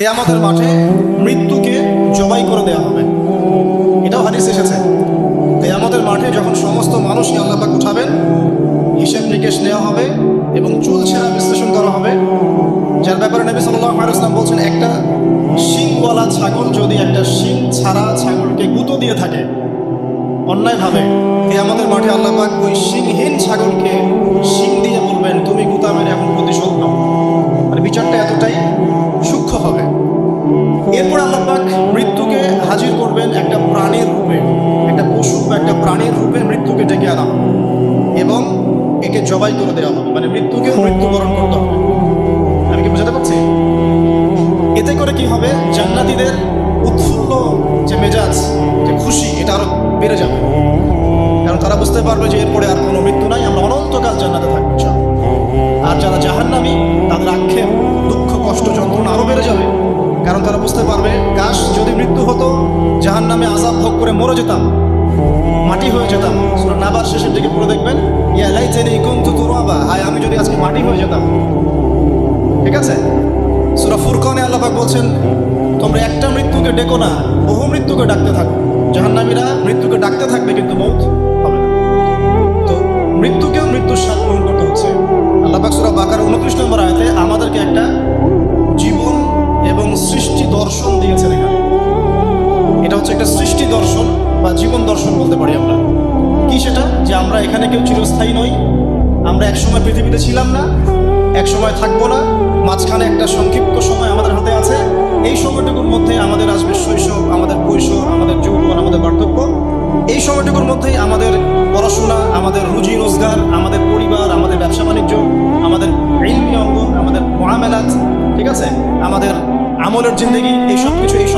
কিয়ামতের মাঠে মৃত্যুকে জবাই করে দেওয়া হবে। এটাও হাদিস এসেছে। কিয়ামতের মাঠে যখন সমস্ত মানুষকে আল্লাহ পাক উঠাবেন, হিসাব নিকেশ নেওয়া হবে এবং চুল ছেঁড়া বিশ্লেষণ করা হবে, যার ব্যাপারে নবী সাল্লাল্লাহু আলাইহি ওয়াসাল্লাম বলছেন, একটা শিংওয়ালা ছাগল যদি একটা শিং ছাড়া ছাগলকে গুঁতো দিয়ে থাকে অন্যায়ভাবে, কিয়ামতের মাঠে আল্লাহ পাক ওই শিংহীন ছাগলকে শিং দিয়ে বলবেন, তুমি গুঁতা মেরে এখন প্রতিশোধ নাও। মানে বিচারটা এতটাই সূক্ষ্ম হবে। এরপর আল্লাহ পাক মৃত্যুকে হাজির করবেন একটা প্রাণীর রূপে, একটা পশু বা একটা প্রাণীর রূপে মৃত্যুকে ডেকে আনা হবে এবং একে জবাই করে দেওয়া হবে। মানে মৃত্যুকে মৃত্যুবরণ করতে হবে। আমি কি বোঝাতে পারছি? এতে করে কি হবে, জান্নাতীদের উৎফুল্ল যে মেজাজ, যে খুশি, এটা আরো বেড়ে যাবে। কারণ তারা বুঝতে পারবে যে এরপরে আর কোনো মৃত্যু নাই, আমরা অনন্তকাল জান্নাতে থাকবো। আর যারা জাহান্নামী, তাদের আক্ষেপ, দুঃখ, কষ্ট, যন্ত্রণা আরো বেড়ে যাবে। কারণ তারা বুঝতে পারবে, কাশ যদি মৃত্যু হতো, জাহান্নামে আযাব ভোগ করে মরে যেতাম, মাটি হয়ে যেতাম। সূরা নাবার শেষের দিকে পড়ে দেখবেন, ইয়া লাইতানি কুনতু তুরাবা, হায় আমি যদি আজকে মাটি হয়ে যেতাম। ঠিক আছে? সূরা ফুরকানে আল্লাহ পাক বলছেন, তোমরা একটা মৃত্যুকে ডেকো না, বহু মৃত্যুকে ডাকতে থাকো। জাহান্নামীরা মৃত্যুকে ডাকতে থাকবে কিন্তু মৌত হবে না। তো মৃত্যুকেও মৃত্যুর স্বাদ গ্রহণ করতে হচ্ছে। আল্লাহ পাক সূরা বাকারা 29 নম্বর আয়াতে আমাদেরকে একটা জীবন এবং সৃষ্টি দর্শন দিয়েছেন। এখানে এটা হচ্ছে একটা সৃষ্টি দর্শন বা জীবন দর্শন বলতে পারি আমরা। কি সেটা? যে আমরা এখানে কেউ চিরস্থায়ী নই, আমরা একসময় পৃথিবীতে ছিলাম না, একসময় থাকবো না, মাঝখানে একটা সংক্ষিপ্ত সময় আমাদের হাতে আছে। এই সময়টুকুর মধ্যে আমাদের আসবে শৈশব, আমাদের কৈশোর, আমাদের যৌবন, আমাদের বার্ধক্য। এই সময়টুকুর মধ্যেই আমাদের পড়াশোনা, আমাদের রুজি রোজগার, আমাদের পরিবার, আমাদের ব্যবসা বাণিজ্য, আমাদের ইলমি অঙ্গন, আমাদের মুআমালাত, ঠিক আছে, আমাদের আমলের জিন্দেগি, এই সব কিছু এই